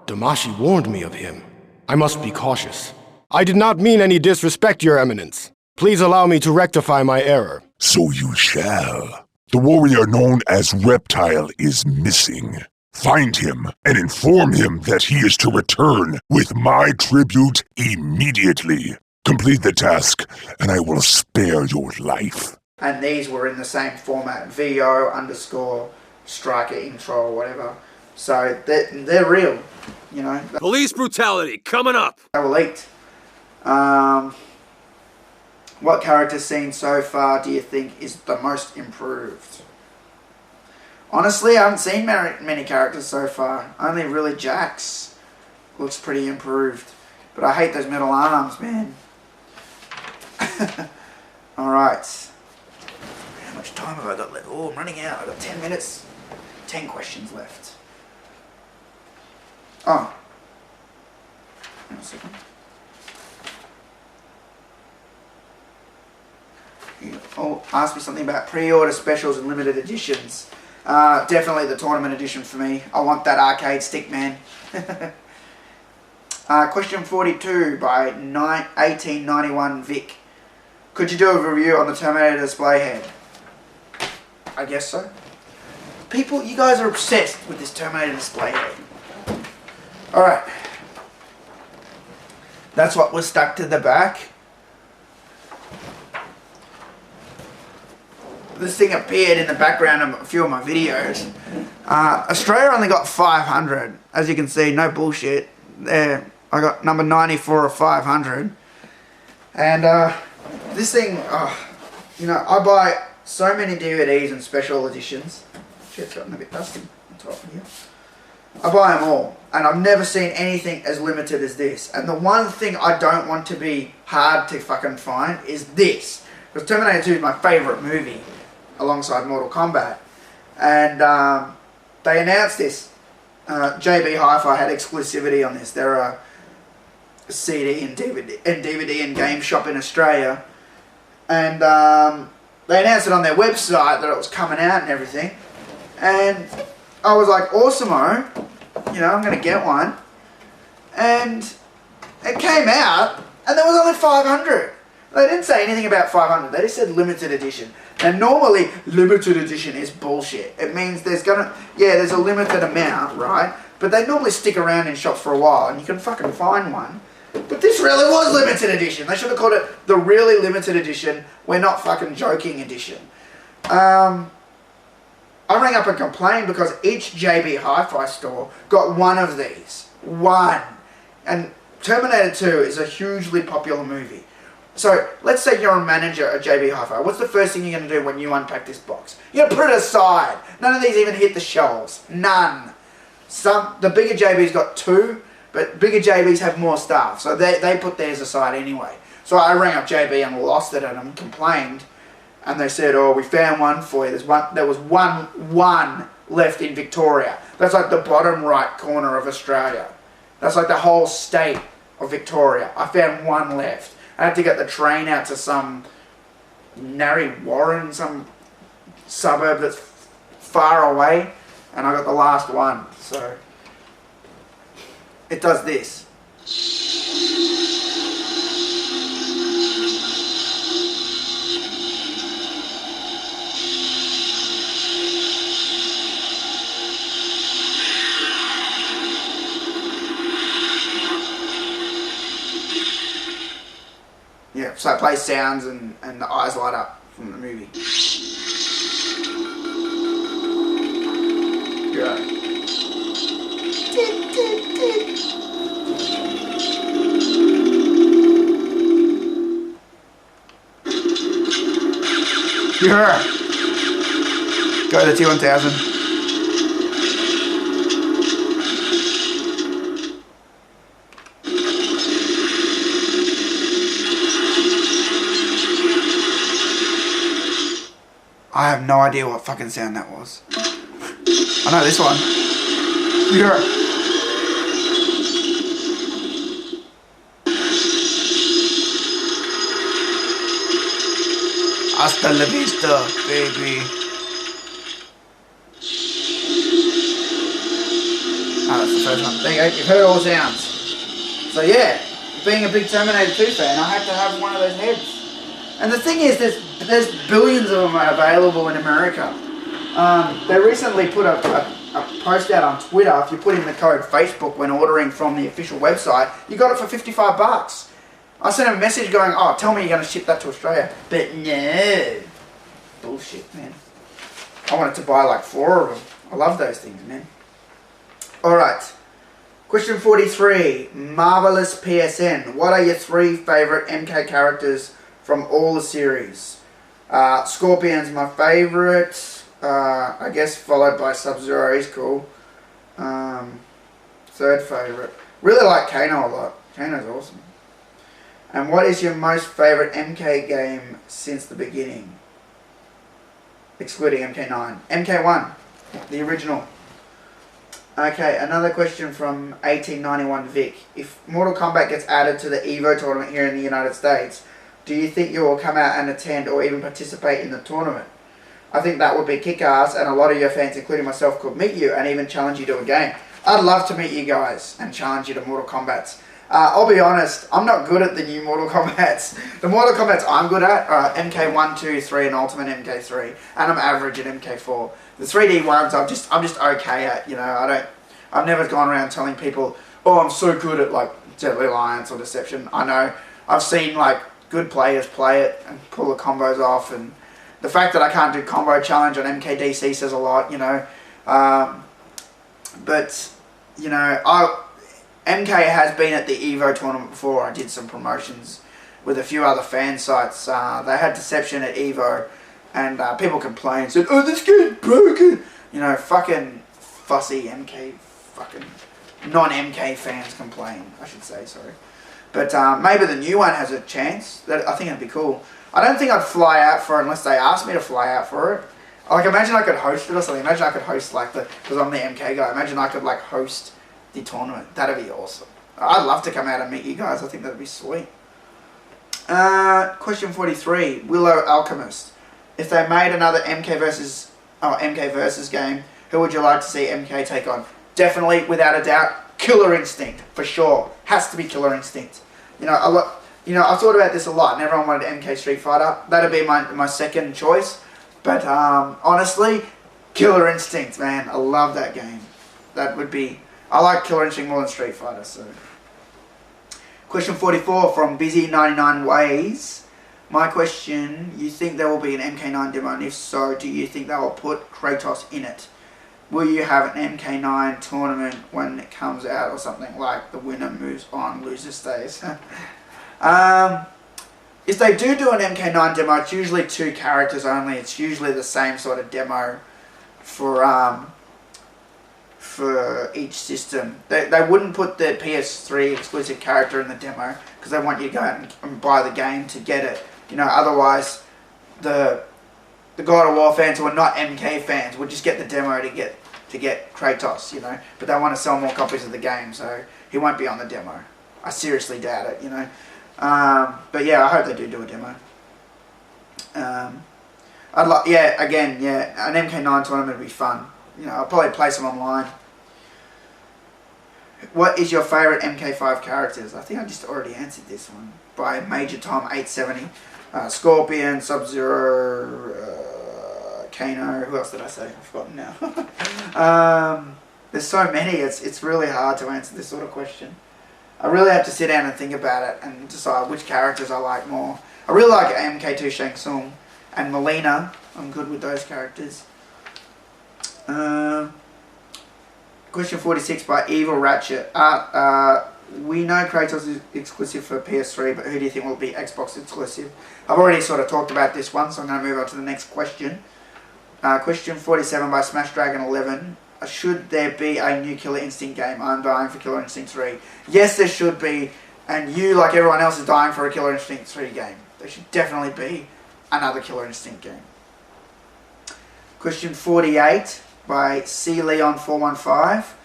Damashi warned me of him. I must be cautious. I did not mean any disrespect, Your Eminence. Please allow me to rectify my error. So you shall. The warrior known as Reptile is missing. Find him and inform him that he is to return with my tribute immediately. Complete the task, and I will spare your life. And these were in the same format, VO _ striker intro or whatever. So they're real, you know. Police brutality coming up. They were leaked. What character scene so far do you think is the most improved? Honestly, I haven't seen many characters so far. Only really Jax looks pretty improved. But I hate those metal arms, man. Alright. How much time have I got left? Oh, I'm running out. I've got 10 minutes. 10 questions left. Oh. Hang on a second. You asked me something about pre-order specials and limited editions. Definitely the tournament edition for me. I want that arcade stick, man. Question 42 by 1891 Vic. Could you do a review on the Terminator display head? I guess so. People, you guys are obsessed with this Terminator display head. Alright. That's what was stuck to the back. This thing appeared in the background of a few of my videos. Australia only got 500. As you can see, no bullshit. There, I got number 94 of 500. And this thing, you know, I buy so many DVDs and special editions. Shit, it's gotten a bit dusty on top here. I buy them all, and I've never seen anything as limited as this. And the one thing I don't want to be hard to fucking find is this. Because Terminator 2 is my favourite movie, alongside Mortal Kombat. And they announced this. JB Hi-Fi had exclusivity on this. They're a CD and DVD and game shop in Australia. And they announced it on their website that it was coming out and everything. And I was like, awesome-o, you know, I'm going to get one. And it came out, and there was only 500. They didn't say anything about 500, they just said limited edition. And normally, limited edition is bullshit. It means there's there's a limited amount, right? But they normally stick around in shops for a while, and you can fucking find one. But this really was limited edition. They should have called it the really limited edition, we're not fucking joking edition. I rang up and complained because each JB Hi-Fi store got one of these. One. And Terminator 2 is a hugely popular movie. So, let's say you're a manager at JB Hi-Fi. What's the first thing you're going to do when you unpack this box? You're going to put it aside. None of these even hit the shelves. None. The bigger JBs got two, but bigger JBs have more stuff. So they put theirs aside anyway. So I rang up JB and lost it and complained. And they said, oh, we found one for you. There was one left in Victoria. That's like the bottom right corner of Australia. That's like the whole state of Victoria. I found one left. I had to get the train out to some Narre Warren, some suburb that's far away. And I got the last one. So, it does this. Yeah, so it plays sounds and the eyes light up from the movie. Yeah. Yeah. Go to the T1000. I have no idea what fucking sound that was. I know this one. Yeah. Hasta la vista, baby. Ah, that's the first one. There you go, you've heard all the sounds. So yeah, being a big Terminator 2 fan, I had to have one of those heads. And the thing is, there's billions of them available in America. They recently put a post out on Twitter. If you put in the code Facebook when ordering from the official website, you got it for $55. I sent a message going, oh, tell me you're going to ship that to Australia. But no. Bullshit, man. I wanted to buy like 4 of them. I love those things, man. Alright. Question 43. Marvelous PSN. What are your 3 favourite MK characters from all the series? Scorpion's my favourite. I guess followed by Sub-Zero. He's cool. 3rd favourite. Really like Kano a lot. Kano's awesome. And what is your most favourite MK game since the beginning? Excluding MK9. MK1. The original. Okay, another question from 1891 Vic. If Mortal Kombat gets added to the EVO tournament here in the United States, do you think you will come out and attend or even participate in the tournament? I think that would be kick-ass, and a lot of your fans, including myself, could meet you and even challenge you to a game. I'd love to meet you guys and challenge you to Mortal Kombats. I'll be honest, I'm not good at the new Mortal Kombats. The Mortal Kombats I'm good at are MK1, 2, 3 and Ultimate MK3. And I'm average at MK4. The 3D ones I'm just okay at, you know. I've never gone around telling people, oh, I'm so good at like Deadly Alliance or Deception. I know. I've seen like good players play it and pull the combos off, and the fact that I can't do combo challenge on MKDC says a lot, you know. But, you know, MK has been at the EVO tournament before. I did some promotions with a few other fan sites. They had Deception at EVO, and people complained, said, oh, this game's broken. You know, fucking fussy MK, fucking non-MK fans complain, I should say, sorry. But maybe the new one has a chance. I think it'd be cool. I don't think I'd fly out for it unless they asked me to fly out for it. Like, imagine I could host it or something. Imagine I could host, like, because I'm the MK guy. Imagine I could, like, host the tournament. That'd be awesome. I'd love to come out and meet you guys. I think that'd be sweet. Question 43. Willow Alchemist. If they made another MK versus game, who would you like to see MK take on? Definitely, without a doubt, Killer Instinct. For sure. Has to be Killer Instinct. You know, I thought about this a lot, and everyone wanted MK Street Fighter. That'd be my second choice. But honestly, Killer Instinct, man. I love that game. That would be... I like Killer Instinct more than Street Fighter, so... Question 44 from Busy99 Ways. My question, you think there will be an MK9 demo, and if so, do you think they will put Kratos in it? Will you have an MK9 tournament when it comes out or something like the winner moves on, loser stays? If they do an MK9 demo, it's usually 2 characters only. It's usually the same sort of demo for each system. They wouldn't put the PS3 exclusive character in the demo because they want you to go out and buy the game to get it. You know, otherwise the God of War fans who are not MK fans would just get the demo to get Kratos, you know. But they want to sell more copies of the game, so he won't be on the demo. I seriously doubt it, you know. But yeah, I hope they do a demo. I'd like, an MK9 tournament would be fun. You know, I'll probably play some online. What is your favourite MK5 characters? I think I just already answered this one. By Major Tom 870. Scorpion, Sub-Zero, Kano. Who else did I say? I've forgotten now. There's so many. It's really hard to answer this sort of question. I really have to sit down and think about it and decide which characters I like more. I really like MK2 Shang Tsung and Melina. I'm good with those characters. Question 46 by Evil Ratchet. We know Kratos is exclusive for PS3, but who do you think will be Xbox exclusive? I've already sort of talked about this one, so I'm going to move on to the next question. Question 47 by Smash Dragon 11. Should there be a new Killer Instinct game? I'm dying for Killer Instinct 3. Yes, there should be. And you, like everyone else, is dying for a Killer Instinct 3 game. There should definitely be another Killer Instinct game. Question 48 by C Leon 415.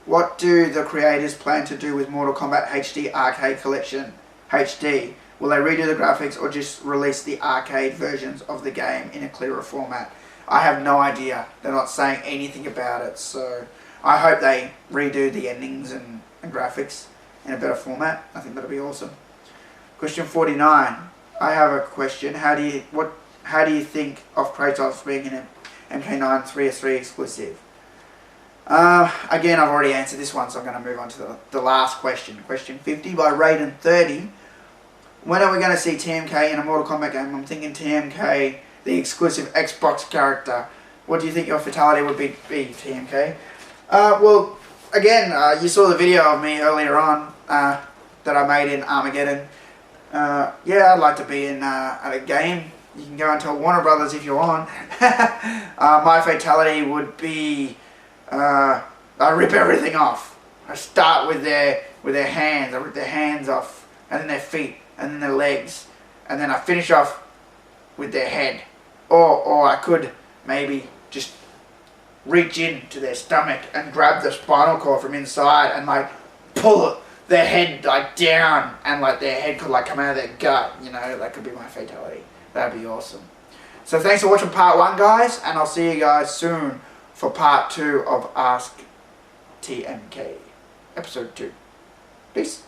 What do the creators plan to do with Mortal Kombat HD Arcade Collection HD? Will they redo the graphics or just release the arcade versions of the game in a clearer format? I have no idea. They're not saying anything about it, so I hope they redo the endings and graphics in a better format. I think that'll be awesome. Question 49. I have a question. How do you think of Kratos being an MK9 3S3 exclusive? Again, I've already answered this one, so I'm going to move on to the last question. Question 50 by Raiden30. When are we going to see TMK in a Mortal Kombat game? I'm thinking TMK, the exclusive Xbox character. What do you think your fatality would be TMK? Well, again, you saw the video of me earlier on that I made in Armageddon. Yeah, I'd like to be in at a game. You can go and tell Warner Brothers if you want. My fatality would be I rip everything off. I start with their hands. I rip their hands off, and then their feet, and then their legs, and then I finish off with their head. Or I could maybe just reach into their stomach and grab the spinal cord from inside and like pull their head like down, and like their head could like come out of their gut. You know, that could be my fatality. That'd be awesome. So thanks for watching part 1, guys, and I'll see you guys soon for part 2 of Ask TMK, episode 2. Peace.